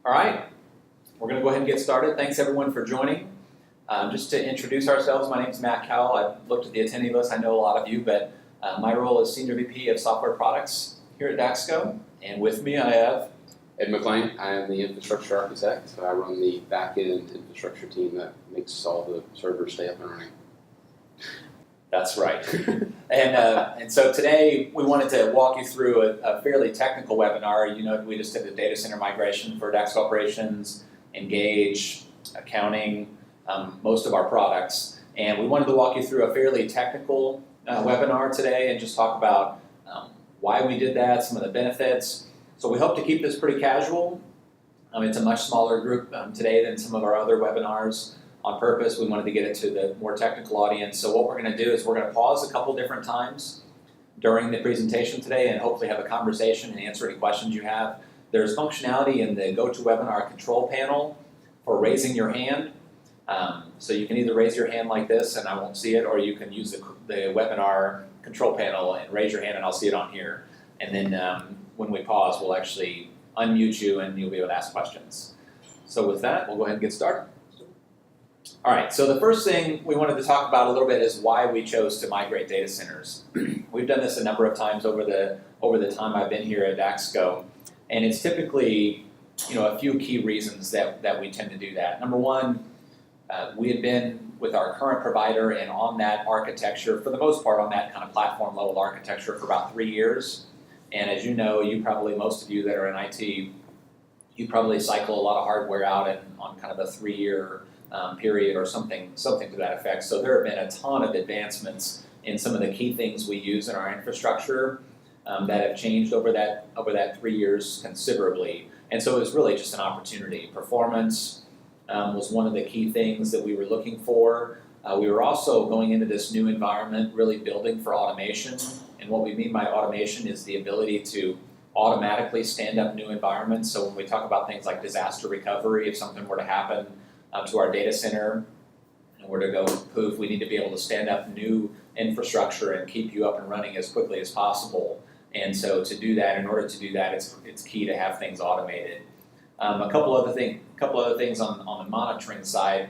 All right, we're going to go ahead and get started. Thanks everyone for joining. Just to introduce ourselves, my name is Matt Cowell. I've looked at the attendee list. I know a lot of you, but my role is Senior VP of Software Products here at Daxco. And with me I have Ed McLean. I am the infrastructure architect. I run the back-end infrastructure team that makes all the servers stay up and running. That's right. And so today we wanted to walk you through a fairly technical webinar. You know, we just did the data center migration for Daxco Operations, Engage, accounting, most of our products. And we wanted to walk you through a fairly technical webinar today and just talk about why we did that, some of the benefits. So we hope to keep this pretty casual. It's a much smaller group today than some of our other webinars. On purpose, we wanted to get it to the more technical audience. So what we're going to do is we're going to pause a couple different times during the presentation today and hopefully have a conversation and answer any questions you have. There's functionality in the GoToWebinar control panel for raising your hand. So you can either raise your hand like this and I won't see it, or you can use the webinar control panel and raise your hand and I'll see it on here. And then when we pause, we'll actually unmute you and you'll be able to ask questions. So with that, we'll go ahead and get started. All right, so the first thing we wanted to talk about a little bit is why we chose to migrate data centers. We've done this a number of times over the time I've been here at Daxco, and it's typically, a few key reasons that we tend to do that. Number one, we had been with our current provider and on that architecture, for the most part on that kind of platform level architecture for about 3 years. And as you know, most of you that are in IT, you probably cycle a lot of hardware out on kind of a 3-year period or something to that effect. So there have been a ton of advancements in some of the key things we use in our infrastructure that have changed over that 3 years considerably. And so it was really just an opportunity. Performance was one of the key things that we were looking for. We were also going into this new environment really building for automation. And what we mean by automation is the ability to automatically stand up new environments. So when we talk about things like disaster recovery, if something were to happen to our data center and we're to go poof, we need to be able to stand up new infrastructure and keep you up and running as quickly as possible. And so to do that, in order to do that, it's key to have things automated. A couple other things on the monitoring side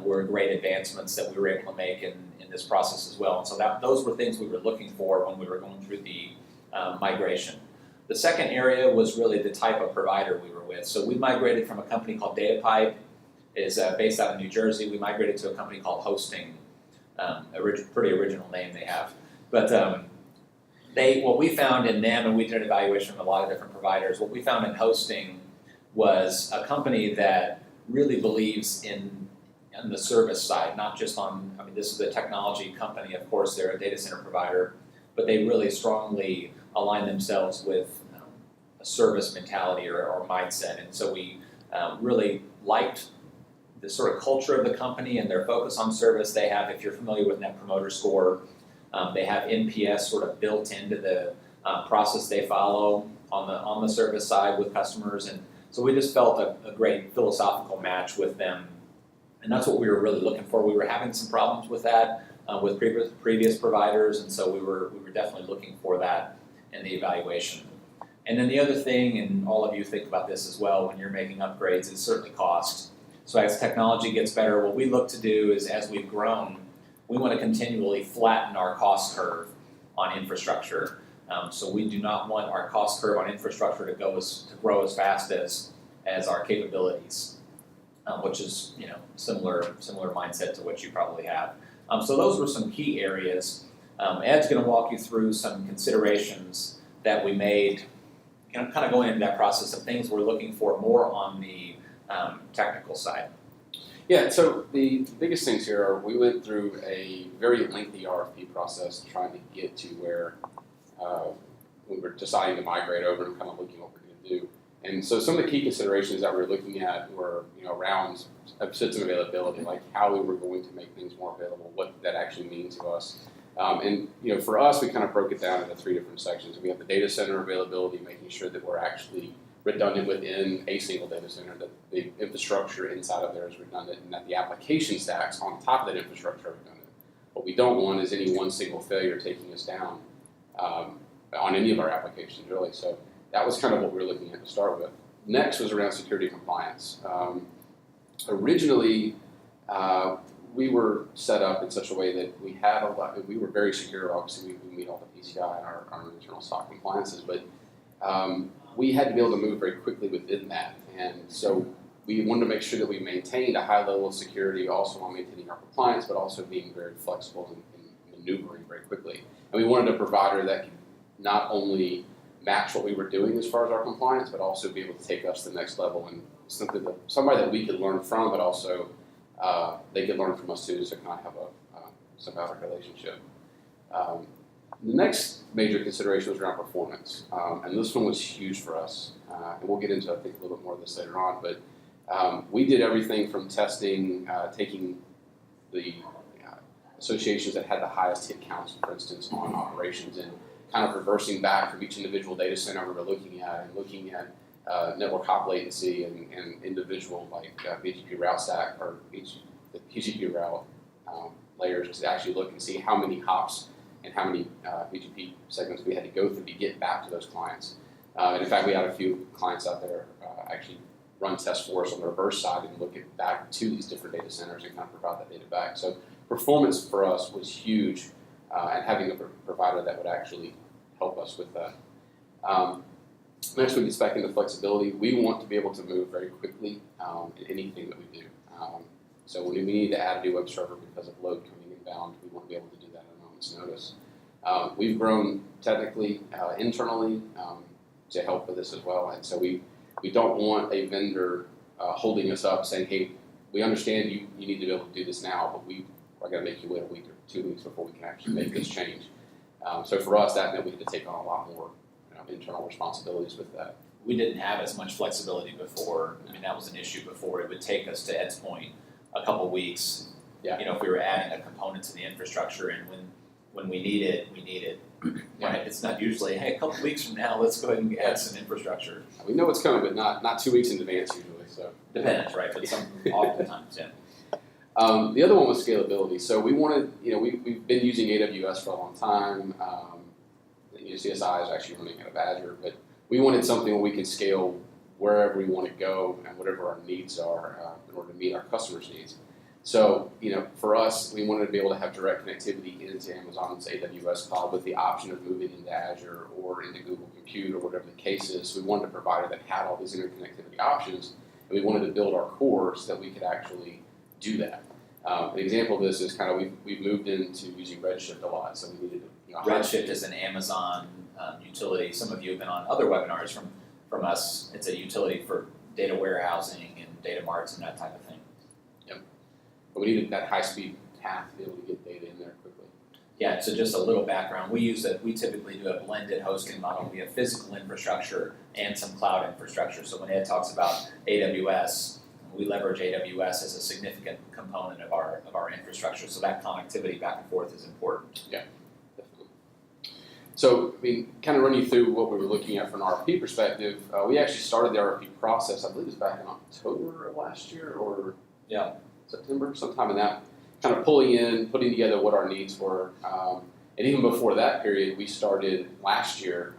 were great advancements that we were able to make in this process as well. And so those were things we were looking for when we were going through the migration. The second area was really the type of provider we were with. So we migrated from a company called DataPipe. Is based out of New Jersey. We migrated to a company called Hosting, pretty original name they have. But what we found in them, and we did an evaluation of a lot of different providers, what we found in Hosting was a company that really believes in the service side, not just this is a technology company, of course they're a data center provider, but they really strongly align themselves with a service mentality or mindset. And so we really liked the sort of culture of the company and their focus on service. They have, if you're familiar with Net Promoter Score, they have NPS sort of built into the process they follow on the service side with customers. And so we just felt a great philosophical match with them. And that's what we were really looking for. We were having some problems with that with previous providers, and so we were definitely looking for that in the evaluation. And then the other thing, and all of you think about this as well when you're making upgrades, is certainly cost. So as technology gets better, what we look to do is, as we've grown, we want to continually flatten our cost curve on infrastructure. So we do not want our cost curve on infrastructure to grow as fast as our capabilities, which is similar mindset to what you probably have. So those were some key areas. Ed's going to walk you through some considerations that we made, kind of going into that process of things we're looking for more on the technical side. Yeah, so the biggest things here are we went through a very lengthy RFP process trying to get to where we were deciding to migrate over and kind of looking what we're going to do. And so some of the key considerations that we were looking at were around system availability, like how we were going to make things more available, what that actually means to us. And for us, we kind of broke it down into 3 different sections. We have the data center availability, making sure that we're actually redundant within a single data center, that the infrastructure inside of there is redundant, and that the application stacks on top of that infrastructure are redundant. What we don't want is any one single failure taking us down on any of our applications, really. So that was kind of what we were looking at to start with. next was around security compliance. Originally, we were set up in such a way that we were very secure. Obviously, we meet all the PCI and our internal SOC compliances, but we had to be able to move very quickly within that. And so we wanted to make sure that we maintained a high level of security also while maintaining our compliance, but also being very flexible and maneuvering very quickly. And we wanted a provider that could not only match what we were doing as far as our compliance, but also be able to take us to the next level and somebody that we could learn from, but also they could learn from us too, to kind of have a symbiotic relationship. The next major consideration was around performance, and this one was huge for us. And we'll get into, I think, a little bit more of this later on, but we did everything from testing, taking the associations that had the highest hit counts, for instance, on operations, and kind of reversing back from each individual data center we were looking at network hop latency and individual like BGP route stack or the BGP route layers to actually look and see how many hops and how many BGP segments we had to go through to get back to those clients. And in fact, we had a few clients out there actually run tests for us on the reverse side and look back to these different data centers and kind of provide that data back. So performance for us was huge, and having a provider that would actually help us with that. Next, we get back into flexibility. We want to be able to move very quickly in anything that we do. So when we need to add a new web server because of load coming inbound, we want to be able to do that at a moment's notice. We've grown technically, internally, to help with this as well. And so we don't want a vendor holding us up saying, hey, we understand you need to be able to do this now, but we are going to make you wait a week or 2 weeks before we can actually make this change. So for us, that meant we had to take on a lot more internal responsibilities with that. We didn't have as much flexibility before. I mean, that was an issue before. It would take us, to Ed's point, a couple weeks. Yeah. If we were adding a component to the infrastructure, and when we need it, we need it. Yeah. Right? It's not usually, hey, a couple weeks from now, let's go ahead and add some infrastructure. We know it's coming, but not 2 weeks in advance usually. So Depends, right? But oftentimes, yeah. The other one was scalability. So we wanted, we've been using AWS for a long time. CSI is actually running out of Azure, but we wanted something where we can scale wherever we want to go and whatever our needs are in order to meet our customers' needs. So, for us, we wanted to be able to have direct connectivity into Amazon's AWS cloud with the option of moving into Azure or into Google Compute or whatever the case is. So we wanted a provider that had all these interconnectivity options, and we wanted to build our core so that we could actually do that. An example of this is kind of we've moved into using Redshift a lot, so we needed to. Redshift is an Amazon utility. Some of you have been on other webinars from us. It's a utility for data warehousing and data marts and that type of thing. Yep. But we needed that high-speed path to be able to get data in there quickly. Yeah, so just a little background. We typically do a blended hosting model. We have physical infrastructure and some cloud infrastructure. So when Ed talks about AWS, we leverage AWS as a significant component of our infrastructure. So that connectivity back and forth is important. Yeah. So, kind of run you through what we were looking at from an RFP perspective. We actually started the RFP process, I believe it was back in October of last year or September, sometime in that, kind of putting together what our needs were. And even before that period, we started last year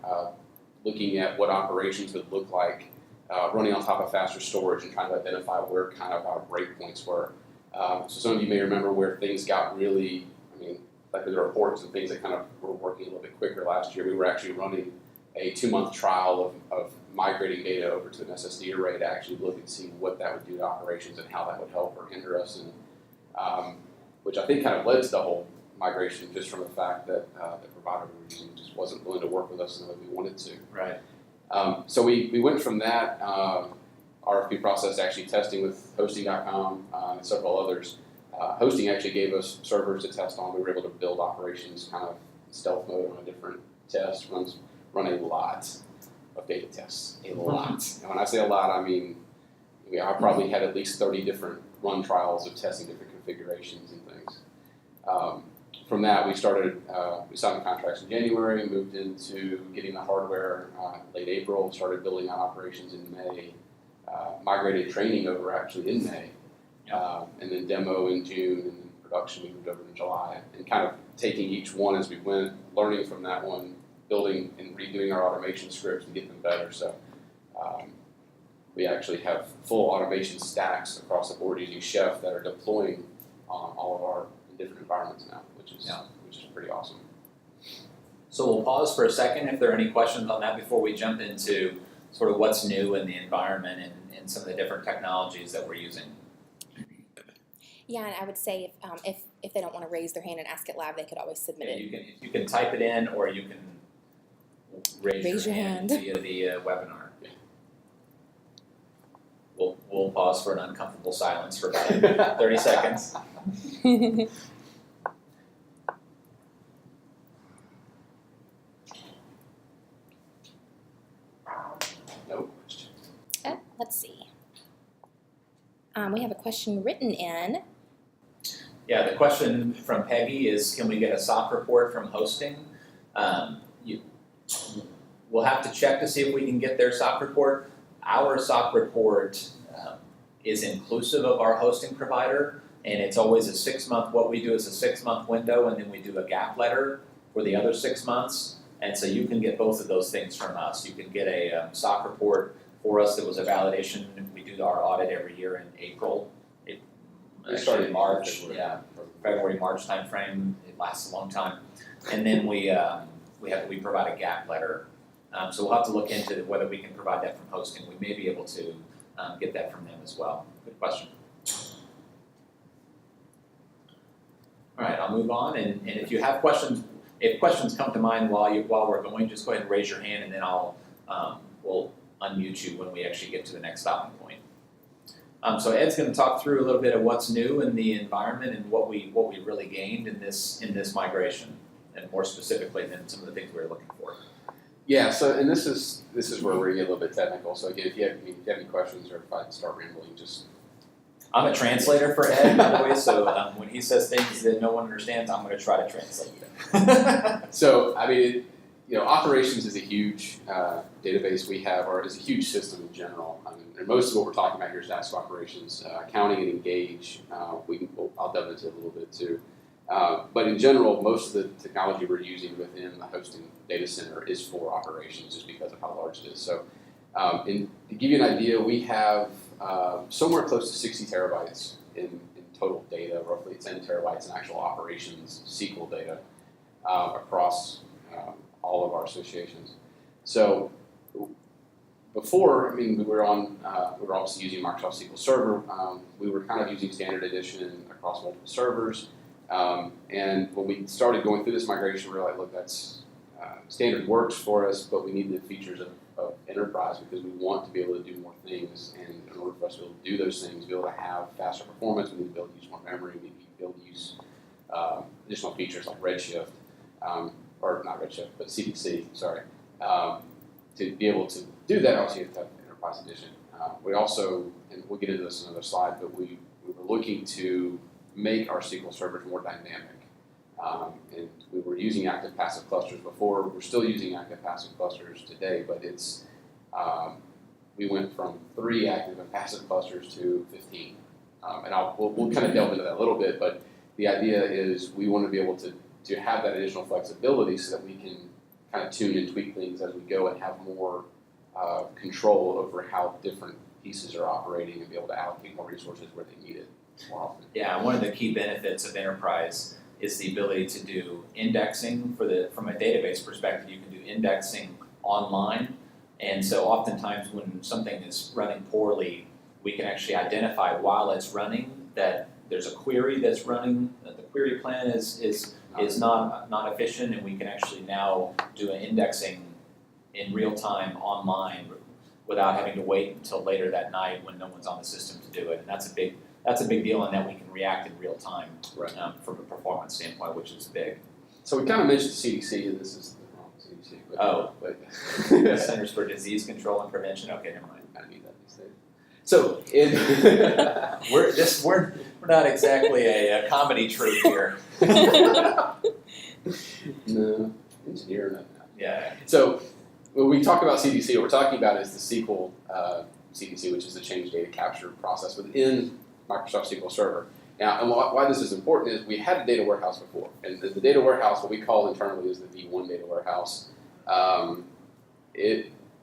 looking at what operations would look like running on top of faster storage and trying to identify where kind of our breakpoints were. So some of you may remember where things got really, like the reports and things that kind of were working a little bit quicker last year. We were actually running a 2-month trial of migrating data over to an SSD array to actually look and see what that would do to operations and how that would help or hinder us, and which I think kind of led to the whole migration just from the fact that the provider we were using just wasn't willing to work with us in the way we wanted to. Right. So we went from that RFP process actually testing with hosting.com and several others. Hosting actually gave us servers to test on. We were able to build operations kind of in stealth mode on a different test, run a lot of data tests, a lot. And when I say a lot, I mean, I probably had at least 30 different run trials of testing different configurations and things. From that, we signed contracts in January, moved into getting the hardware late April, started building out operations in May, migrated training over actually in May. And then demo in June, and then production we moved over in July, and kind of taking each one as we went, learning from that one, building and redoing our automation scripts to get them better. So we actually have full automation stacks across the board using Chef that are deploying on all of our different environments now, which is pretty awesome. So we'll pause for a second if there are any questions on that before we jump into sort of what's new in the environment and some of the different technologies that we're using. Yeah, and I would say if they don't want to raise their hand and ask it live, they could always submit it. You can type it in, or you can raise your hand via the webinar. We'll pause for an uncomfortable silence for about 30 seconds. No question. Let's see. We have a question written in. Yeah, the question from Peggy is, can we get a SOC report from hosting? We'll have to check to see if we can get their SOC report. Our SOC report is inclusive of our hosting provider, and it's always a 6-month, what we do is a 6-month window, and then we do a gap letter for the other 6 months. And so you can get both of those things from us. You can get a SOC report for us that was a validation. We do our audit every year in April. It started in March, February, March timeframe. It lasts a long time. And then we provide a gap letter. So we'll have to look into whether we can provide that from hosting. We may be able to get that from them as well. Good question. All right, I'll move on. And if you have questions, if questions come to mind while we're going, just go ahead and raise your hand, and then we'll unmute you when we actually get to the next stopping point. So Ed's going to talk through a little bit of what's new in the environment and what we really gained in this migration, and more specifically than some of the things we were looking for. Yeah. So, and this is where we're gonna get a little bit technical. So again, if you have any questions, or if I start rambling, just. I'm a translator for Ed, by the way. So when he says things that no one understands, I'm going to try to translate them. So I mean, operations is a huge database we have, or is a huge system in general. I mean, and most of what we're talking about here is task operations, accounting and engage. I'll delve into it a little bit too. But in general, most of the technology we're using within the hosting data center is for operations, just because of how large it is. So, and to give you an idea, we have somewhere close to 60 terabytes in total data, roughly 10 terabytes in actual operations SQL data across all of our associations. So before, I mean, we were obviously using Microsoft SQL Server. We were kind of using standard edition across multiple servers. And when we started going through this migration, we were like, look, that's standard works for us, but we need the features of enterprise, because we want to be able to do more things. And in order for us to be able to do those things, be able to have faster performance, we need to be able to use more memory, we need to be able to use additional features like Redshift, or not Redshift, but CDC, sorry. To be able to do that, obviously you have to have Enterprise Edition. We also, and we'll get into this in another slide, but we were looking to make our SQL servers more dynamic. And we were using active passive clusters before. We're still using active passive clusters today, but it's we went from 3 active and passive clusters to 15. And we'll kind of delve into that a little bit, but the idea is we want to be able to have that additional flexibility so that we can kind of tune and tweak things as we go and have more control over how different pieces are operating, and be able to allocate more resources where they need it more often. Yeah, one of the key benefits of enterprise is the ability to do indexing from a database perspective. You can do indexing online, and so oftentimes when something is running poorly, we can actually identify while it's running that there's a query that's running, that the query plan is not efficient, and we can actually now do an indexing in real time online without having to wait until later that night when no one's on the system to do it. And that's a big deal, in that we can react in real time, right. From a performance standpoint, which is big. So we kind of mentioned CDC, and this is the wrong CDC. But Centers for Disease Control and Prevention. Okay, never mind. I need that these days. So we're not exactly a comedy troupe here. No, engineer, no. Yeah. So when we talk about CDC, what we're talking about is the SQL CDC, which is the change data capture process within Microsoft SQL Server. Now, and why this is important is we had a data warehouse before, and the data warehouse, what we call internally, is the V1 data warehouse.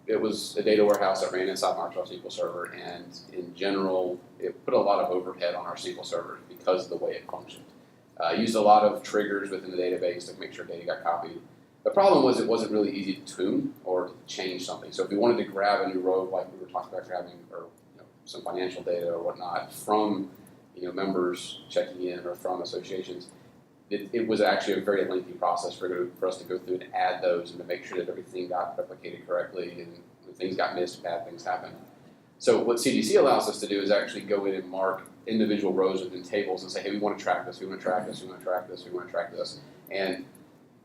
it was a data warehouse that ran inside Microsoft SQL Server, and in general, it put a lot of overhead on our SQL Server because of the way it functioned. Used a lot of triggers within the database to make sure data got copied. The problem was it wasn't really easy to tune or to change something. So if we wanted to grab a new row, like we were talking about grabbing, or some financial data or whatnot from members checking in or from associations, it was actually a very lengthy process for us to go through and add those and to make sure that everything got replicated correctly and when things got missed, bad things happened. So what CDC allows us to do is actually go in and mark individual rows within tables and say, hey, we want to track this, we want to track this, we want to track this, we want to track this. And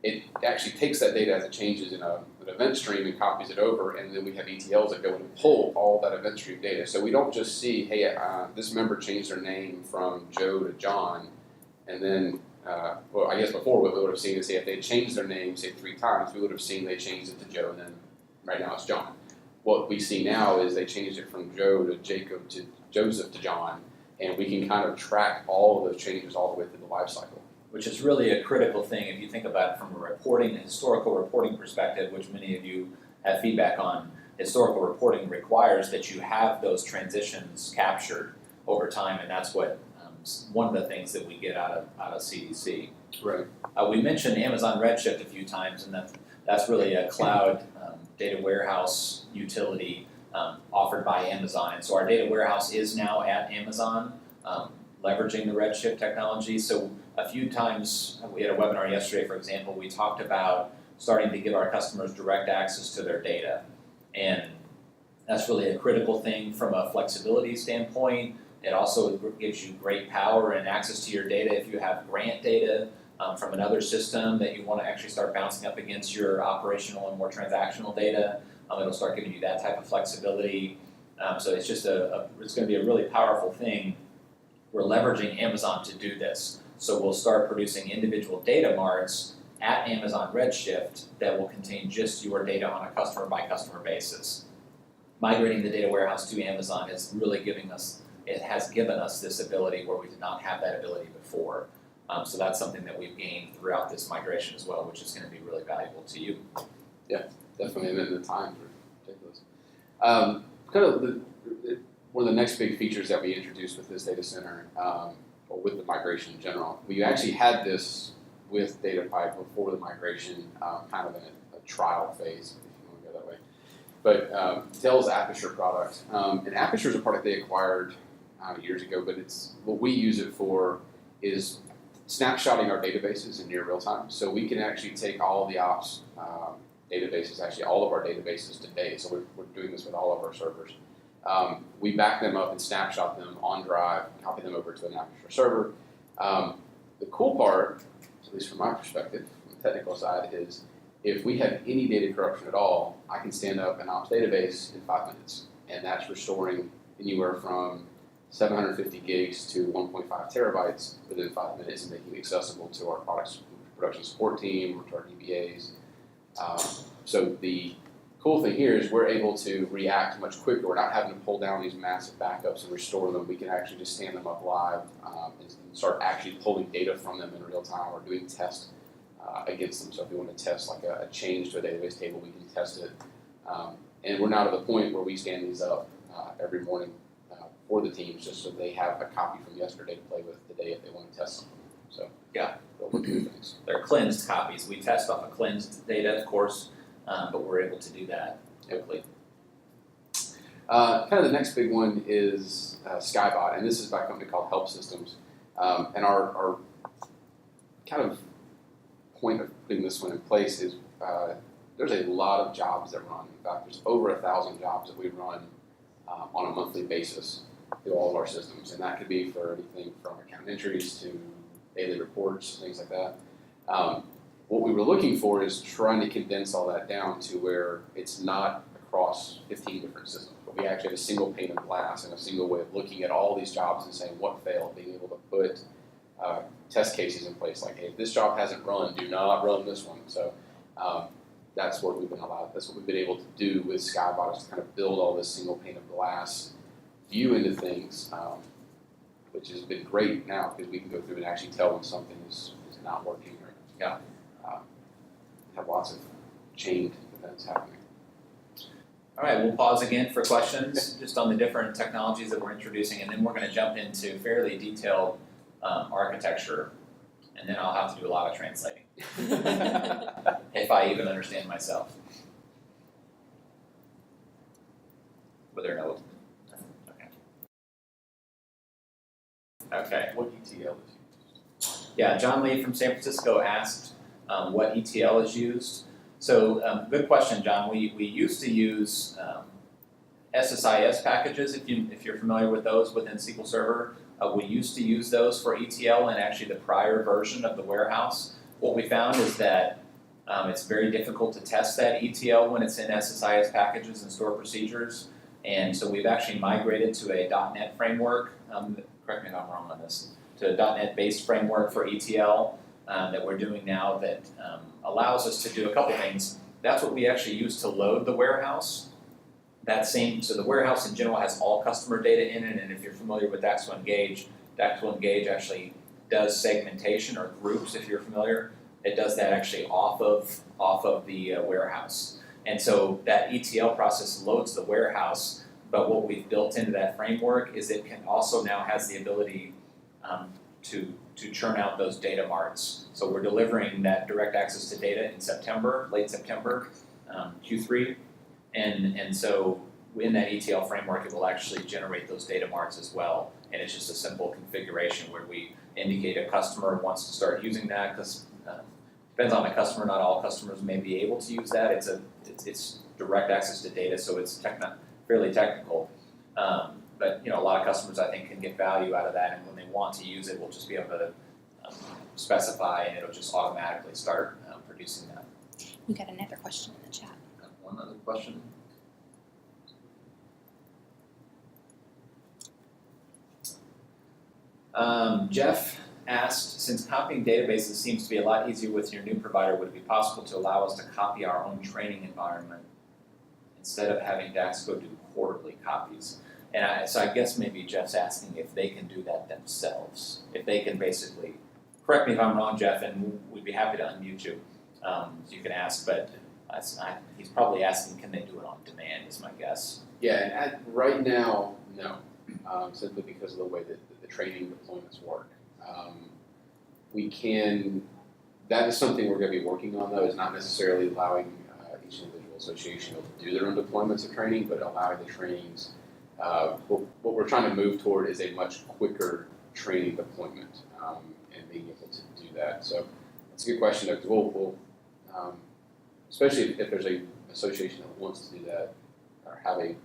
it actually takes that data as it changes in an event stream and copies it over, and then we have ETLs that go in and pull all that event stream data. So we don't just see, hey, this member changed their name from Joe to John, and then, well, I guess before what we would have seen is, say, if they changed their name, say, 3 times, we would have seen they changed it to Joe, and then right now it's John. What we see now is they changed it from Joe to Jacob to Joseph to John, and we can kind of track all of those changes all the way through the life cycle. Which is really a critical thing if you think about it from a historical reporting perspective, which many of you have feedback on. Historical reporting requires that you have those transitions captured over time, and that's what one of the things that we get out of CDC. Right. We mentioned Amazon Redshift a few times, and that's really a cloud data warehouse utility offered by Amazon. And so our data warehouse is now at Amazon, leveraging the Redshift technology. So a few times, we had a webinar yesterday, for example, we talked about starting to give our customers direct access to their data. And that's really a critical thing from a flexibility standpoint. It also gives you great power and access to your data if you have grant data from another system that you want to actually start bouncing up against your operational and more transactional data. It'll start giving you that type of flexibility. So it's just it's going to be a really powerful thing. We're leveraging Amazon to do this. So we'll start producing individual data marts at Amazon Redshift that will contain just your data on a customer by customer basis. Migrating the data warehouse to Amazon has really given us this ability where we did not have that ability before. So that's something that we've gained throughout this migration as well, which is going to be really valuable to you. Yeah, definitely, and then the times are ridiculous. One of the next big features that we introduced with this data center, or with the migration in general, we actually had this with DataPipe before the migration, kind of in a trial phase, if you want to go that way. But Dell's Aperture product, and Aperture is a product they acquired years ago, but it's what we use it for is snapshotting our databases in near real time. So we can actually take all of the ops databases, actually all of our databases today. So we're doing this with all of our servers. We back them up and snapshot them on drive, copy them over to an Aperture server. The cool part, at least from my perspective, from the technical side, is if we have any data corruption at all, I can stand up an ops database in 5 minutes. And that's restoring anywhere from 750 gigs to 1.5 terabytes within 5 minutes and making it accessible to our production support team or to our DBAs. So the cool thing here is we're able to react much quicker. We're not having to pull down these massive backups and restore them. We can actually just stand them up live and start actually pulling data from them in real time or doing tests against them. So if we want to test like a change to a database table, we can test it. And we're now to the point where we stand these up every morning for the teams just so they have a copy from yesterday to play with today if they want to test something. So yeah, things. They're cleansed copies. We test off of cleansed data, of course, but we're able to do that quickly. Kind of the next big one is Skybot, and this is by a company called Help Systems. And our kind of point of putting this one in place is there's a lot of jobs that run. In fact, there's over 1,000 jobs that we run on a monthly basis through all of our systems, and that could be for anything from account entries to daily reports, things like that. What we were looking for is trying to condense all that down to where it's not across 15 different systems, but we actually have a single pane of glass and a single way of looking at all these jobs and saying what failed, being able to put test cases in place like, hey, if this job hasn't run, do not run this one. So that's what we've been able to do with Skybox, is to kind of build all this single pane of glass view into things, which has been great now because we can go through and actually tell when something is not working or have lots of chained events happening. All right, we'll pause again for questions just on the different technologies that we're introducing, and then we're going to jump into fairly detailed architecture, and then I'll have to do a lot of translating if I even understand myself. Whether or not. Okay. What ETL is used? Yeah, John Lee from San Francisco asked what ETL is used. So good question, John. We used to use SSIS packages, if you're familiar with those within SQL Server. We used to use those for ETL in actually the prior version of the warehouse. What we found is that it's very difficult to test that ETL when it's in SSIS packages and stored procedures. And so we've actually migrated to a .NET framework, correct me if I'm wrong on this, to a .NET-based framework for ETL that we're doing now that allows us to do a couple things. That's what we actually use to load the warehouse. So the warehouse in general has all customer data in it, and if you're familiar with DAX Engage actually does segmentation or groups, if you're familiar. It does that actually off of the warehouse. And so that ETL process loads the warehouse, but what we've built into that framework is it can also now has the ability to churn out those data marts. So we're delivering that direct access to data in September, late September, Q3. And so in that ETL framework, it will actually generate those data marts as well. And it's just a simple configuration where we indicate a customer wants to start using that, because depends on the customer. Not all customers may be able to use that. It's direct access to data, so it's fairly technical. But a lot of customers, I think, can get value out of that, and when they want to use it, we'll just be able to specify, and it'll just automatically start producing that. You got another question in the chat. One other question. Jeff asked, since copying databases seems to be a lot easier with your new provider, would it be possible to allow us to copy our own training environment instead of having DAX go do quarterly copies? And so I guess maybe Jeff's asking if they can do that themselves. If they can basically, correct me if I'm wrong, Jeff, and we'd be happy to unmute you. So you can ask, but he's probably asking, can they do it on demand, is my guess. Yeah, and right now, no, simply because of the way that the training deployments work. That is something we're going to be working on, though, is not necessarily allowing each individual association to do their own deployments of training, but allowing the trainings. What we're trying to move toward is a much quicker training deployment and being able to do that. So that's a good question, though, because we'll especially if there's an association that wants to do that or have a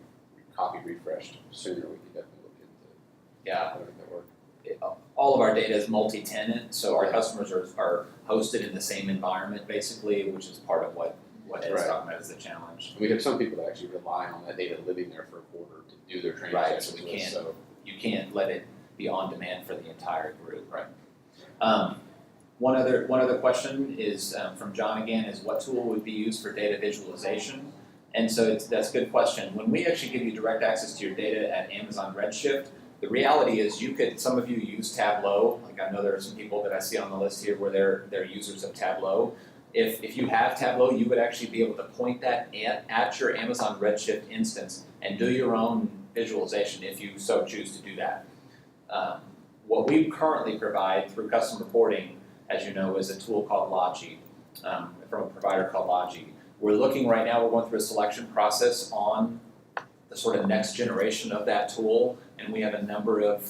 copy refreshed sooner, we can definitely look into how to make that work. All of our data is multi-tenant, so our customers are hosted in the same environment, basically, which is part of what Ed's talking about as the challenge. We have some people that actually rely on that data living there for a quarter to do their training sessions. So you can't let it be on demand for the entire group. Right. One other question is from John again, is what tool would be used for data visualization? And so that's a good question. When we actually give you direct access to your data at Amazon Redshift, the reality is some of you use Tableau. Like I know there are some people that I see on the list here where they're users of Tableau. If you have Tableau, you would actually be able to point that at your Amazon Redshift instance and do your own visualization if you so choose to do that. What we currently provide through custom reporting, as you know, is a tool called Logi, from a provider called Logi. We're looking right now, we're going through a selection process on the sort of next generation of that tool, and we have a number of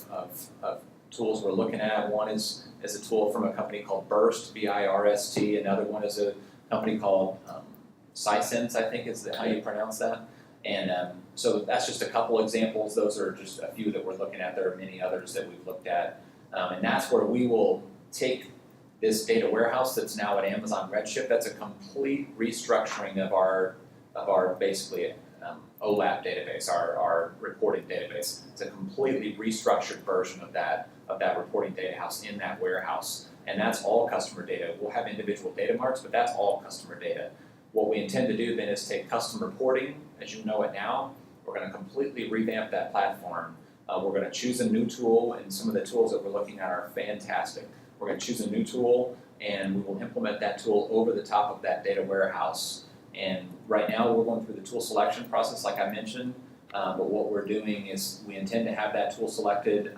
tools we're looking at. One is a tool from a company called Burst, B-I-R-S-T. Another one is a company called Sisense, I think is how you pronounce that. And so that's just a couple examples. Those are just a few that we're looking at. There are many others that we've looked at. And that's where we will take this data warehouse that's now at Amazon Redshift. That's a complete restructuring of our basically OLAP database, our reporting database. It's a completely restructured version of that reporting data house in that warehouse. And that's all customer data. We'll have individual data marts, but that's all customer data. What we intend to do then is take custom reporting, as you know it now. We're going to completely revamp that platform. We're going to choose a new tool, and some of the tools that we're looking at are fantastic. We're going to choose a new tool, and we will implement that tool over the top of that data warehouse. And right now, we're going through the tool selection process, like I mentioned. But what we're doing is we intend to have that tool selected.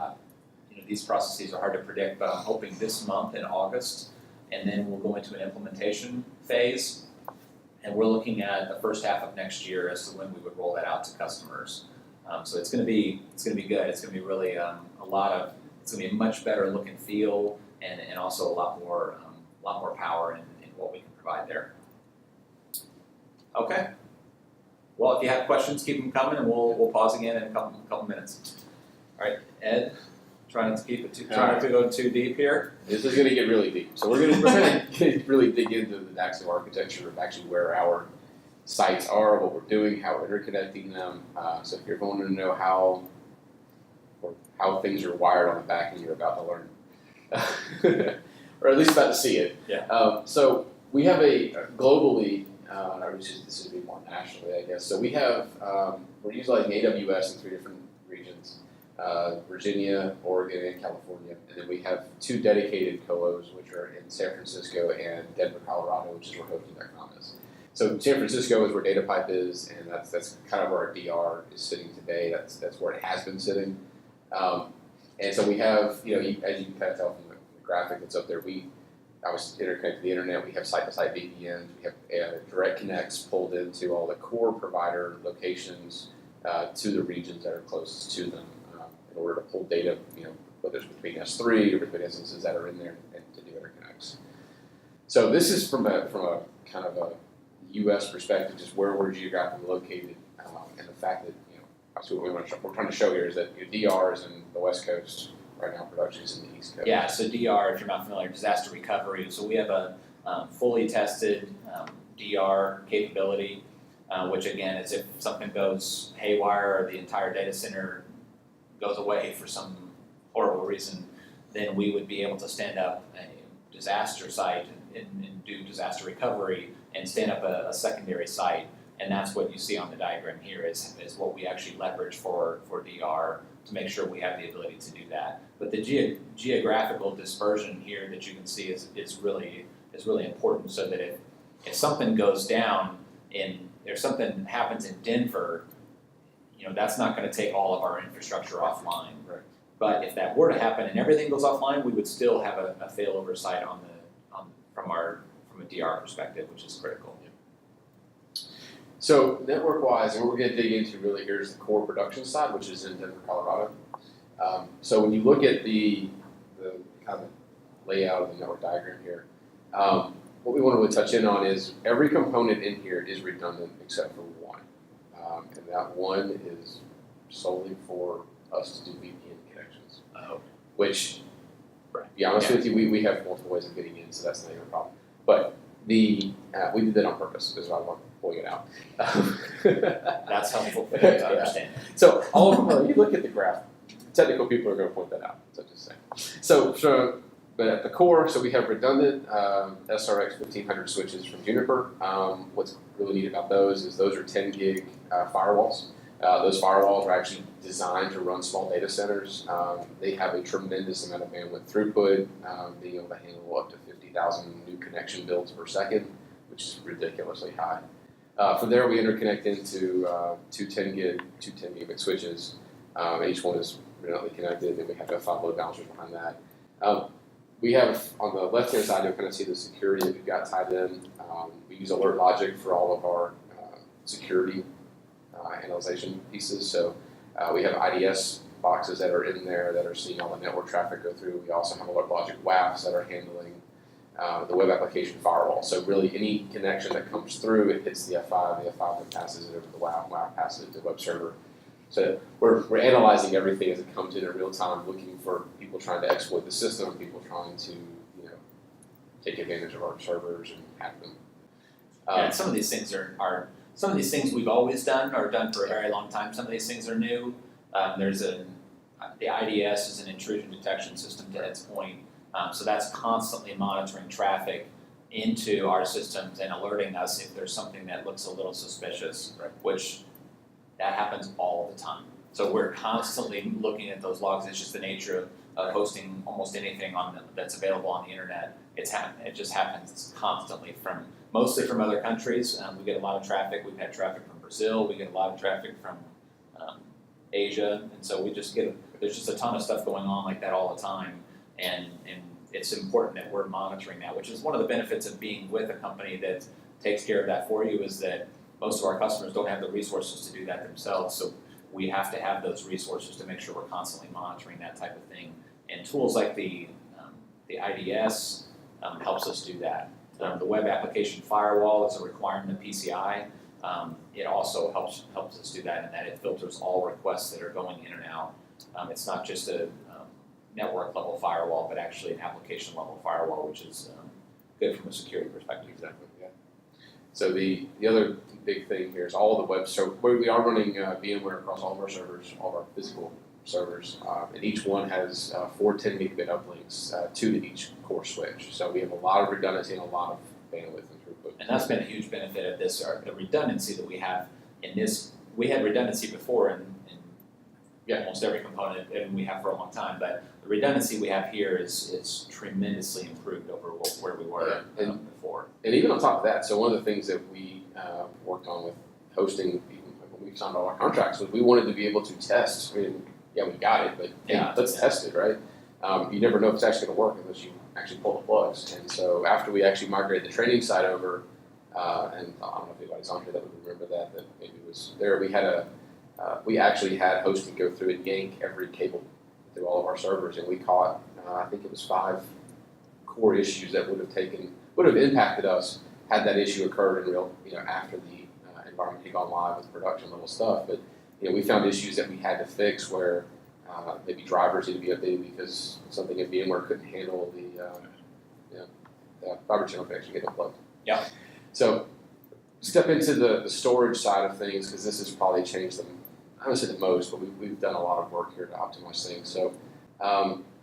These processes are hard to predict, but I'm hoping this month in August, and then we'll go into an implementation phase. And we're looking at the first half of next year as to when we would roll that out to customers. So it's going to be good. It's going to be really it's going to be a much better look and feel, and also a lot more power in what we can provide there. Okay. Well, if you have questions, keep them coming, and we'll pause again in a couple minutes. All right, Ed, trying not to go too deep here. This is going to get really deep. So we're going to really dig into the Daxo architecture of actually where our sites are, what we're doing, how we're interconnecting them. So if you're wanting to know how things are wired on the back end, you're about to learn, or at least about to see it. Yeah. So we have globally. This would be more nationally, I guess. So we have, we're utilizing AWS in 3 different regions, Virginia, Oregon, and California. And then we have 2 dedicated colos, which are in San Francisco and Denver, Colorado, which is where hosting.com is. So San Francisco is where DataPipe is, and that's kind of where our DR is sitting today. That's where it has been sitting. And so we have, as you can kind of tell from the graphic that's up there, I was interconnected to the internet. We have site-to-site VPNs. We have direct connects pulled into all the core provider locations to the regions that are closest to them in order to pull data, whether it's between S3 or between instances that are in there and to do interconnects. So this is from a kind of a U.S. perspective, just where we're geographically located, and the fact that that's what we're trying to show here is that DR is in the West Coast. Right now, production is in the East Coast. Yeah, so DR, if you're not familiar, disaster recovery. So we have a fully tested DR capability, which again is if something goes haywire or the entire data center goes away for some horrible reason, then we would be able to stand up a disaster site and do disaster recovery and stand up a secondary site. And that's what you see on the diagram here is what we actually leverage for DR to make sure we have the ability to do that. But the geographical dispersion here that you can see is really important, so that if something goes down if something happens in Denver, that's not going to take all of our infrastructure offline. Right. But if that were to happen and everything goes offline, we would still have a failover site from a DR perspective, which is critical. So network-wise, and what we're going to dig into really here is the core production side, which is in Denver, Colorado. So when you look at the kind of layout of the network diagram here, what we want to really touch in on is every component in here is redundant except for one. And that one is solely for us to do VPN connections. Which, to be honest with you, we have multiple ways of getting in, so that's not even a problem. But we did that on purpose, because I want to pull it out. That's helpful for you to understand. So all of them, you look at the graph, technical people are going to point that out, so just saying. But at the core, so we have redundant SRX 1500 switches from Juniper. What's really neat about those is those are 10 gig firewalls. Those firewalls are actually designed to run small data centers. They have a tremendous amount of bandwidth throughput, being able to handle up to 50,000 new connection builds per second, which is ridiculously high. From there, we interconnect into two 10 gigabit switches. Each one is redundantly connected, and we have F5 load balancers behind that. We have, on the left-hand side, you'll kind of see the security that we've got tied in. We use alert logic for all of our security analyzation pieces. So we have IDS boxes that are in there that are seeing all the network traffic go through. We also have alert logic WAFs that are handling the web application firewall. So really any connection that comes through, it hits the F5 then passes it over to the WAF, WAF passes it to the web server. So we're analyzing everything as it comes in real time, looking for people trying to exploit the system, people trying to take advantage of our servers and hack them. And some of these things are some of these things we've always done or done for a very long time. Some of these things are new. The IDS is an intrusion detection system, to Ed's point. So that's constantly monitoring traffic into our systems and alerting us if there's something that looks a little suspicious, Right. Which that happens all the time. So we're constantly looking at those logs. It's just the nature of hosting almost anything that's available on the internet. It just happens constantly from mostly from other countries. We get a lot of traffic. We've had traffic from Brazil. We get a lot of traffic from Asia, and so there's just a ton of stuff going on like that all the time, and it's important that we're monitoring that, which is one of the benefits of being with a company that takes care of that for you, is that most of our customers don't have the resources to do that themselves, so we have to have those resources to make sure we're constantly monitoring that type of thing, and tools like the IDS helps us do that. The web application firewall is a requirement of PCI. It also helps us do that in that it filters all requests that are going in and out. It's not just a network level firewall, but actually an application level firewall, which is good from a security perspective. Exactly. Yeah. So the other big thing here is all the web. So we are running VMware across all of our servers, all of our physical servers, and each one has 4 10 gigabit uplinks, 2 to each core switch. So we have a lot of redundancy and a lot of bandwidth and throughput. And that's been a huge benefit of this, the redundancy that we have in this. We had redundancy before in almost every component, and we have for a long time, but the redundancy we have here is tremendously improved over where we were before. And even on top of that, so one of the things that we worked on with hosting, even when we signed all our contracts, was we wanted to be able to test. I mean, yeah, we got it, but let's test it, right? You never know if it's actually going to work unless you actually pull the plugs. And so after we actually migrated the training side over, and I don't know if anybody's on here that would remember that maybe was there, we actually had hosting go through and yank every cable through all of our servers, and we caught, I think it was 5 core issues that would have impacted us had that issue occurred in after the environment had gone live with production level stuff. But we found issues that we had to fix where maybe drivers need to be updated because something in VMware couldn't handle the fiber channel connection getting unplugged. Yeah. So step into the storage side of things, because this has probably changed them. I wouldn't say the most, but we've done a lot of work here to optimize things. So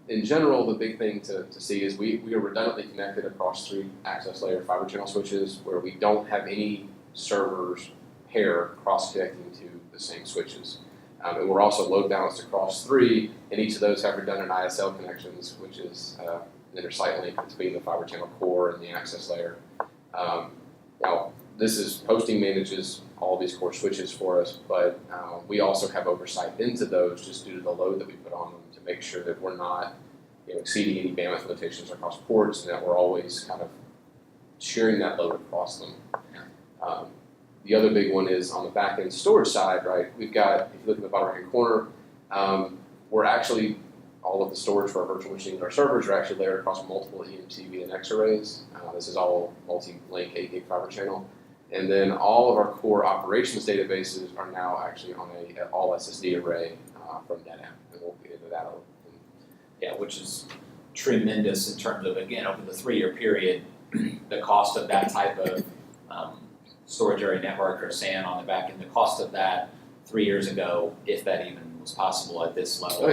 in general, the big thing to see is we are redundantly connected across 3 access layer fiber channel switches where we don't have any servers pair cross-connecting to the same switches. And we're also load balanced across 3, and each of those have redundant ISL connections, which is an intersite link between the fiber channel core and the access layer. Now, hosting manages all these core switches for us, but we also have oversight into those just due to the load that we put on them to make sure that we're not exceeding any bandwidth limitations across ports, and that we're always kind of sharing that load across them. The other big one is on the back end storage side, right? We've got, if you look at the bottom right hand corner, we're actually, all of the storage for our virtual machines, our servers are actually layered across multiple eMTV and X arrays. This is all multi-link 8 gig fiber channel. And then all of our core operations databases are now actually on an all SSD array from NetApp, and we'll get into that. Yeah, which is tremendous in terms of, again, over the 3-year period, the cost of that type of storage area network or SAN on the back end, the cost of that 3 years ago, if that even was possible at this level,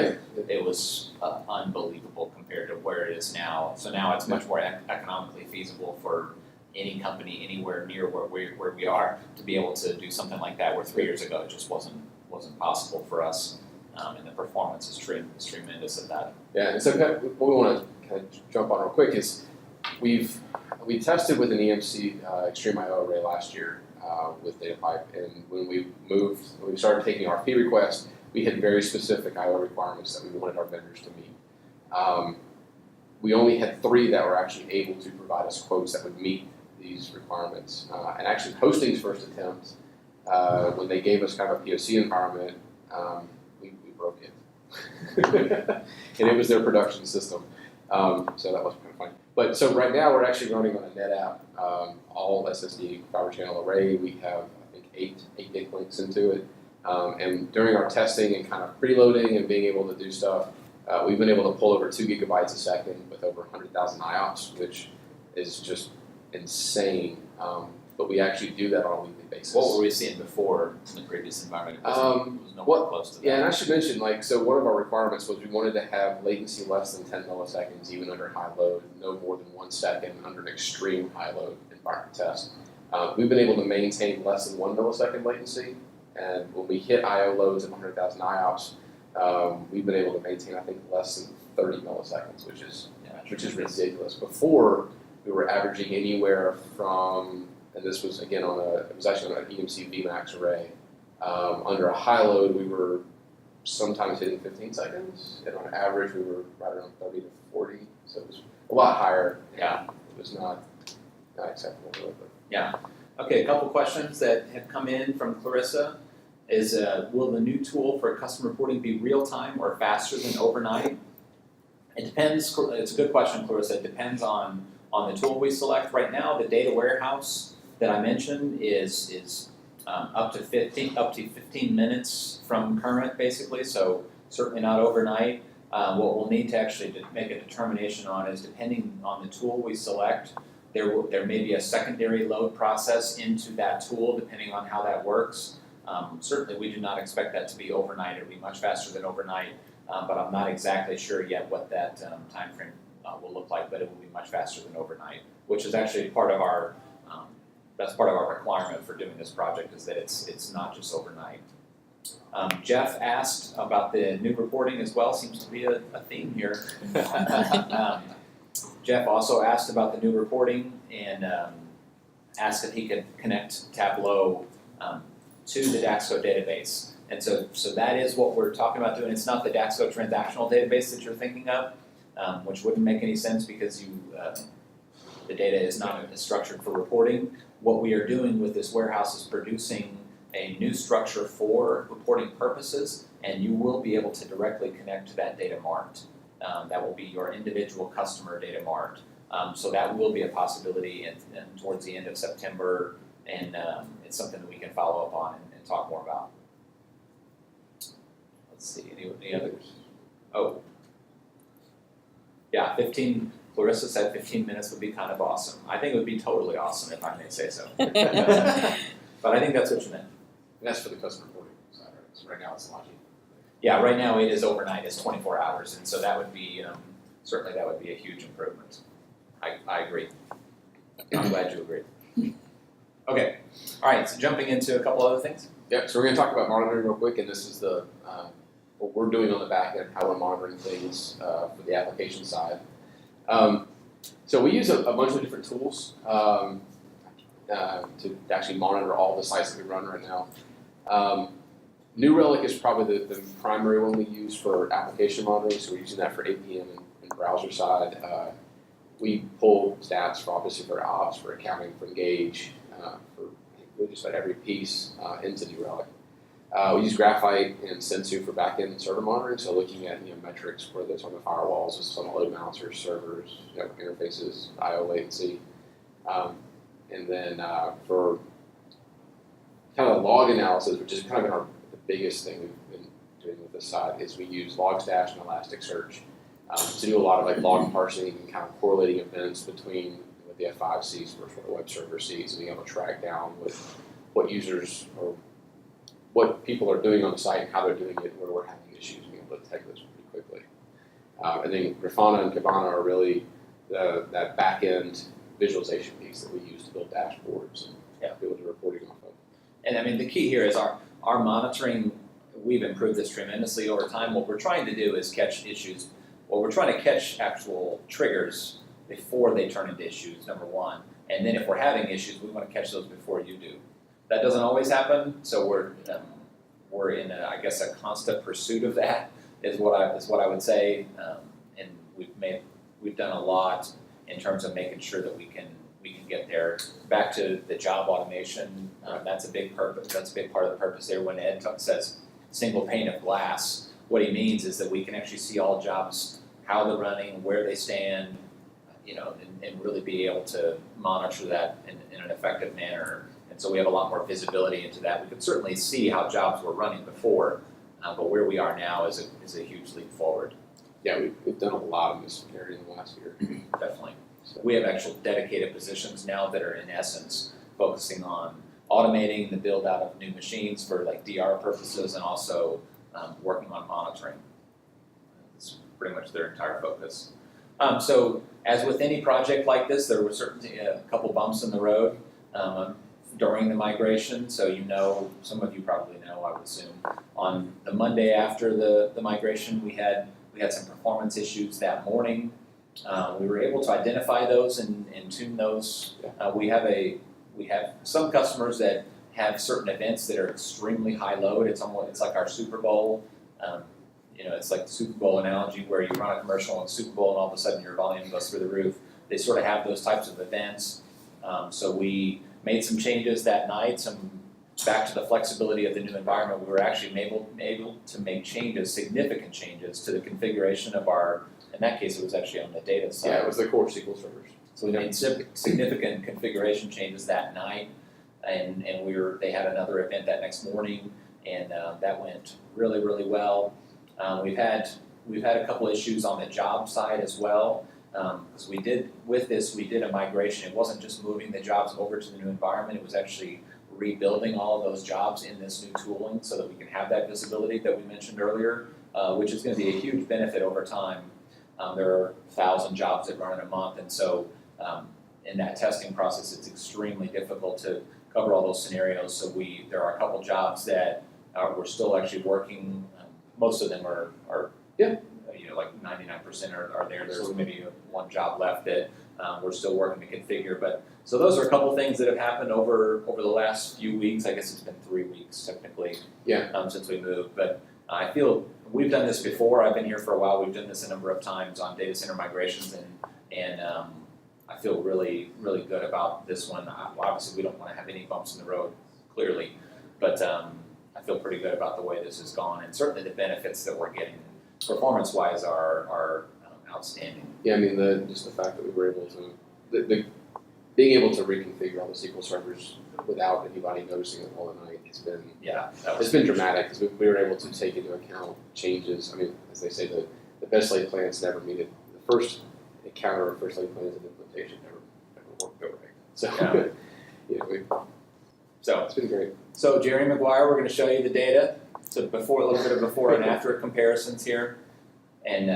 it was unbelievable compared to where it is now. So now it's much more economically feasible for any company anywhere near where we are to be able to do something like that, where 3 years ago it just wasn't possible for us, and the performance is tremendous at that. Yeah, and so what we want to kind of jump on real quick is we tested with an EMC Extreme IO array last year with DataPipe, and when we started taking RFP requests, we had very specific IO requirements that we wanted our vendors to meet. We only had 3 that were actually able to provide us quotes that would meet these requirements. And actually, Hosting's first attempt, when they gave us kind of a POC environment, we broke it. And it was their production system. So that was kind of fun. But so right now, we're actually running on a NetApp all SSD fiber channel array. We have, I think, 8 gig links into it. And during our testing and kind of preloading and being able to do stuff, we've been able to pull over 2 gigabytes a second with over 100,000 IOPS, which is just insane. But we actually do that on a weekly basis. What were we seeing before in the previous environment? It was nowhere close to that. Yeah, and I should mention, so one of our requirements was we wanted to have latency less than 10 milliseconds, even under high load, no more than 1 second under an extreme high load environment test. We've been able to maintain less than 1 millisecond latency, and when we hit IO loads of 100,000 IOPS, we've been able to maintain, I think, less than 30 milliseconds, which is ridiculous. Before, we were averaging anywhere from, and this was again it was actually on an EMC VMAX array. Under a high load, we were sometimes hitting 15 seconds, and on average, we were right around 30 to 40. So it was a lot higher. Yeah. It was not acceptable, really. But. Yeah. Okay, a couple questions that have come in from Clarissa is, will the new tool for custom reporting be real-time or faster than overnight? It depends. It's a good question, Clarissa. It depends on the tool we select. Right now, the data warehouse that I mentioned is up to 15 minutes from current, basically. So certainly not overnight. What we'll need to actually make a determination on is, depending on the tool we select, there may be a secondary load process into that tool, depending on how that works. Certainly, we do not expect that to be overnight. It'll be much faster than overnight, but I'm not exactly sure yet what that time frame will look like. But it will be much faster than overnight, which is actually part of our that's part of our requirement for doing this project, is that it's not just overnight. Jeff asked about the new reporting as well. Seems to be a theme here. Jeff also asked about the new reporting and asked if he could connect Tableau to the DAXCO database. And so that is what we're talking about doing. It's not the DAXCO transactional database that you're thinking of, which wouldn't make any sense because the data is not structured for reporting. What we are doing with this warehouse is producing a new structure for reporting purposes, and you will be able to directly connect to that data mart. That will be your individual customer data mart. So that will be a possibility towards the end of September, and it's something that we can follow up on and talk more about. Let's see, any others? Oh. Yeah, 15, Clarissa said 15 minutes would be kind of awesome. I think it would be totally awesome, if I may say so. But I think that's what you meant. And that's for the customer reporting side, right? So right now it's logic. Yeah, right now it is overnight, it's 24 hours, and so that would be, certainly that would be a huge improvement. I agree. I'm glad you agree. Okay, all right, so jumping into a couple other things. Yeah, so we're going to talk about monitoring real quick, and this is the what we're doing on the back end, how we're monitoring things for the application side. So we use a bunch of different tools to actually monitor all the sites that we run right now. New Relic is probably the primary one we use for application monitoring, so we're using that for APM and browser side. We pull stats for obviously for ops, for accounting, for Engage, for really just about every piece into New Relic. We use Graphite and Sensu for backend and server monitoring, so looking at metrics, whether it's on the firewalls, it's on the load balancers, servers, interfaces, I/O latency, and then for kind of log analysis, which is kind of the biggest thing we've been doing with this side, is we use Logstash and Elasticsearch to do a lot of like log parsing and kind of correlating events between what the F5 sees versus what the web server sees, and being able to track down what users or what people are doing on the site and how they're doing it, where we're having issues, and being able to detect those pretty quickly. And then Grafana and Kibana are really that back-end visualization piece that we use to build dashboards and be able to reporting off of. And I mean, the key here is our monitoring. We've improved this tremendously over time. What we're trying to do is catch issues. Well, we're trying to catch actual triggers before they turn into issues, number one. And then if we're having issues, we want to catch those before you do. That doesn't always happen, so we're in I guess a constant pursuit of that is what I would say. And we've done a lot in terms of making sure that we can get there. Back to the job automation, that's a big purpose. That's a big part of the purpose there. When Ed says single pane of glass, what he means is that we can actually see all jobs, how they're running, where they stand, and really be able to monitor that in an effective manner. And so we have a lot more visibility into that. We could certainly see how jobs were running before, but where we are now is a huge leap forward. Yeah, we've done a lot in this area in the last year. Definitely. So we have actual dedicated positions now that are in essence focusing on automating the build out of new machines for like DR purposes, and also working on monitoring. It's pretty much their entire focus. So as with any project like this, there were certainly a couple bumps in the road during the migration. So some of you probably know, I would assume, on the Monday after the migration, we had some performance issues that morning. We were able to identify those and tune those. We have some customers that have certain events that are extremely high load. It's like our Super Bowl. It's like the Super Bowl analogy where you run a commercial on the Super Bowl and all of a sudden your volume goes through the roof. They sort of have those types of events. So we made some changes that night, back to the flexibility of the new environment. We were actually able to make significant changes to the configuration of in that case it was actually on the data side. Yeah, it was the core SQL servers. So we made significant configuration changes that night, and they had another event that next morning, and that went really, really well. We've had a couple issues on the job side as well, because we did a migration. It wasn't just moving the jobs over to the new environment, it was actually rebuilding all of those jobs in this new tooling so that we can have that visibility that we mentioned earlier, which is going to be a huge benefit over time. There are 1,000 jobs that run in a month, and so in that testing process, it's extremely difficult to cover all those scenarios. So there are a couple jobs that we're still actually working. Most of them are like 99% are there. There's maybe one job left that we're still working to configure. But so those are a couple things that have happened over the last few weeks. I guess it's been 3 weeks technically. Since we moved. But I feel we've done this before. I've been here for a while. We've done this a number of times on data center migrations, and I feel really, really good about this one. Obviously, we don't want to have any bumps in the road, clearly, but I feel pretty good about the way this has gone, and certainly the benefits that we're getting performance-wise are outstanding. Yeah, I mean, just the fact that we were able to, being able to reconfigure all the SQL servers without anybody noticing it all the night, it's been dramatic, because we were able to take into account changes. I mean, as they say, the best laid plans never meet it. The first encounter of first laid plans and implementation never worked out right. So, So it's been great. So Jerry McGuire, we're going to show you the data. So a little bit of before and after comparisons here, and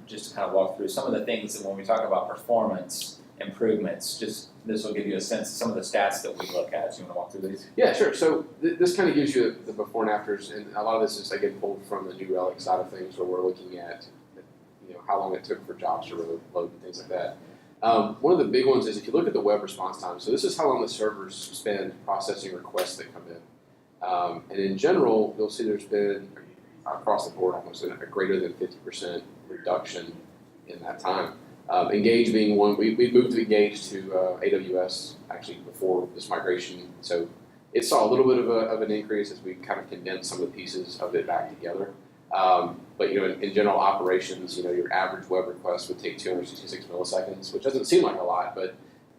just to kind of walk through some of the things that when we talk about performance improvements, this will give you a sense of some of the stats that we look at. So you want to walk through these? Yeah, sure. So this kind of gives you the before and afters, and a lot of this is again pulled from the New Relic side of things, where we're looking at how long it took for jobs to load and things like that. One of the big ones is if you look at the web response time. So this is how long the servers spend processing requests that come in. And in general, you'll see there's been, across the board, almost a greater than 50% reduction in that time. Engage being one. We moved to Engage to AWS actually before this migration. So it saw a little bit of an increase as we kind of condensed some of the pieces of it back together. But in general operations, your average web request would take 266 milliseconds, which doesn't seem like a lot, but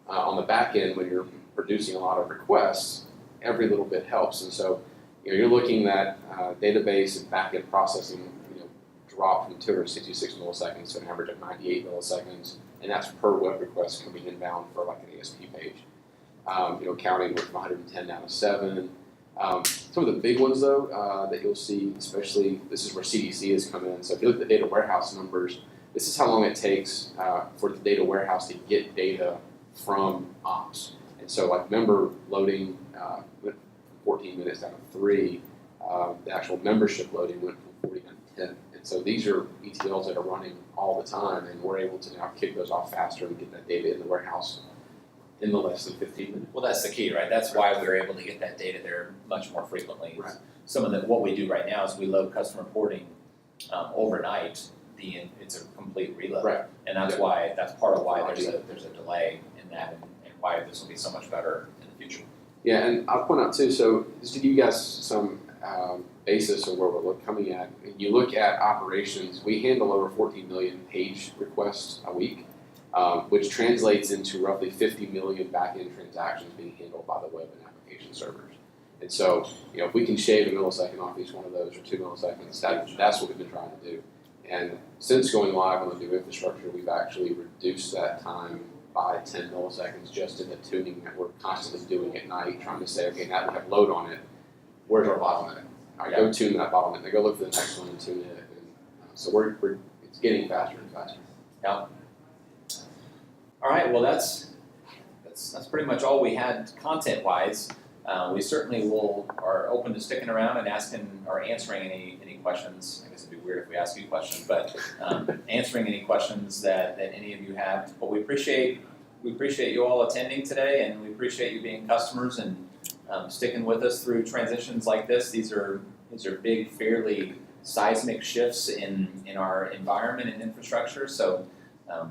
on the back end, when you're producing a lot of requests, every little bit helps. And so, you're looking at database and back-end processing, drop from 266 milliseconds to an average of 98 milliseconds, and that's per web request coming inbound for like an ASP page. Counting from 110 down to 7. Some of the big ones, though, that you'll see, especially, this is where CDC has come in. So if you look at the data warehouse numbers, this is how long it takes for the data warehouse to get data from ops. And so, like, member loading went from 14 minutes down to 3. The actual membership loading went from 40 down to 10. And so these are ETLs that are running all the time, and we're able to now kick those off faster and get that data in the warehouse in the less than 15 minutes. Well, that's the key, right? That's why we were able to get that data there much more frequently. Right. What we do right now is we load custom reporting overnight. It's a complete reload, right. And that's part of why there's a delay in that, and why this will be so much better in the future. Yeah, and I'll point out too. So just to give you guys some basis of where we're coming at. You look at operations. We handle over 14 million page requests a week. Which translates into roughly 50 million back-end transactions being handled by the web and application servers. And so, if we can shave a millisecond off each one of those, or 2 milliseconds, that's what we've been trying to do. And since going live on the new infrastructure, we've actually reduced that time by 10 milliseconds just in the tuning that we're constantly doing at night, trying to say, okay, now we have load on it, where's our bottleneck? All right, go tune that bottleneck, then go look for the next one and tune it. And, so it's getting faster and faster. Yeah. All right, well that's pretty much all we had content-wise. We certainly are open to sticking around and asking or answering any questions. I guess it'd be weird if we ask you questions, but answering any questions that any of you have. But we appreciate you all attending today, and we appreciate you being customers and sticking with us through transitions like this. These are big, fairly seismic shifts in our environment and infrastructure. So a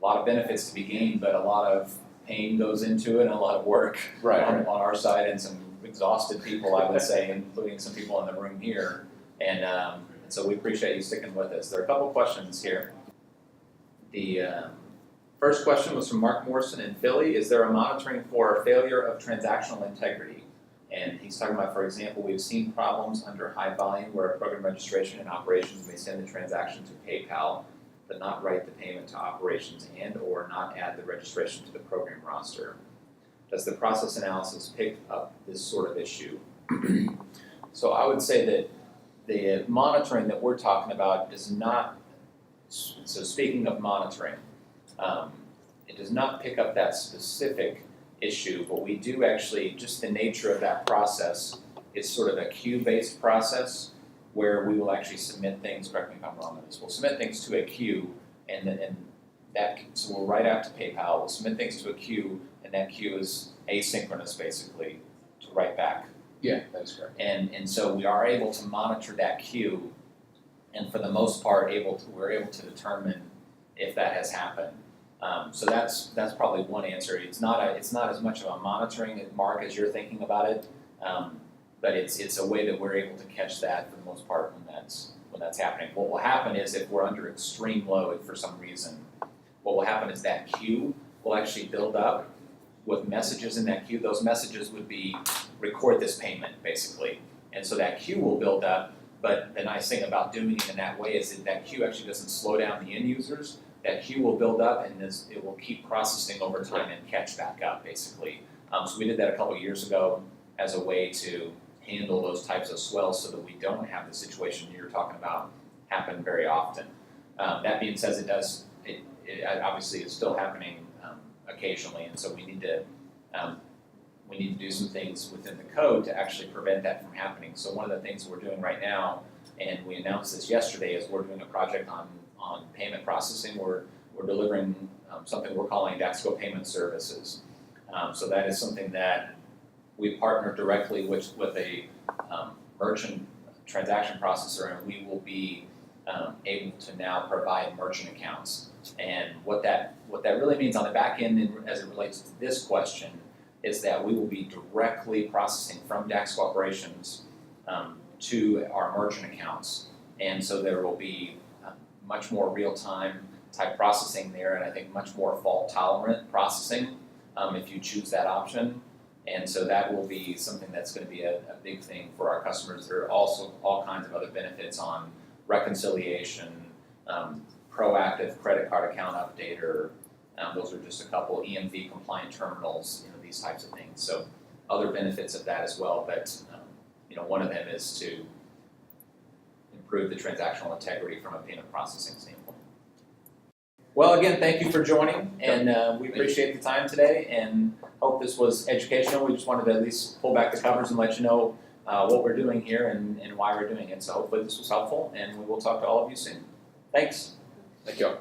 lot of benefits to be gained, but a lot of pain goes into it and a lot of work on our side, and some exhausted people, I would say, including some people in the room here. And so we appreciate you sticking with us. There are a couple questions here. The first question was from Mark Morrison in Philly. Is there a monitoring for failure of transactional integrity? And he's talking about, for example, we've seen problems under high volume where a program registration and operations may send the transaction to PayPal, but not write the payment to operations and or not add the registration to the program roster. Does the process analysis pick up this sort of issue? So I would say that the monitoring that we're talking about does not, so speaking of monitoring, it does not pick up that specific issue, but we do actually, just the nature of that process is sort of a queue-based process where we will actually submit things, correct me if I'm wrong on this, we'll submit things to a queue, so we'll write out to PayPal, we'll submit things to a queue, and that queue is asynchronous basically to write back. Yeah, that is correct. And so we are able to monitor that queue, and for the most part, we're able to determine if that has happened. So that's probably one answer. It's not as much of a monitoring, Mark, as you're thinking about it, but it's a way that we're able to catch that for the most part when that's happening. What will happen is if we're under extreme load for some reason, what will happen is that queue will actually build up with messages in that queue. Those messages would be record this payment basically, and so that queue will build up. But the nice thing about doing it in that way is that queue actually doesn't slow down the end users. That queue will build up and it will keep processing over time and catch back up basically. So we did that a couple of years ago as a way to handle those types of swells so that we don't have the situation you're talking about happen very often. That being said, it obviously is still happening occasionally, and so we need to do some things within the code to actually prevent that from happening. So one of the things we're doing right now, and we announced this yesterday, is we're doing a project on payment processing. We're delivering something we're calling Daxco Payment Services. So that is something that we partner directly with a merchant transaction processor, and we will be able to now provide merchant accounts. And what that really means on the back end, as it relates to this question, is that we will be directly processing from Daxco operations to our merchant accounts, and so there will be much more real-time type processing there, and I think much more fault-tolerant processing if you choose that option. And so that will be something that's going to be a big thing for our customers. There are also all kinds of other benefits on reconciliation, proactive credit card account updater. Those are just a couple EMV compliant terminals, these types of things. So other benefits of that as well, but one of them is to improve the transactional integrity from a payment processing standpoint. Well, again, thank you for joining, and we appreciate the time today, and hope this was educational. We just wanted to at least pull back the covers and let you know what we're doing here and why we're doing it. So hopefully this was helpful, and we will talk to all of you soon. Thanks. Thank you.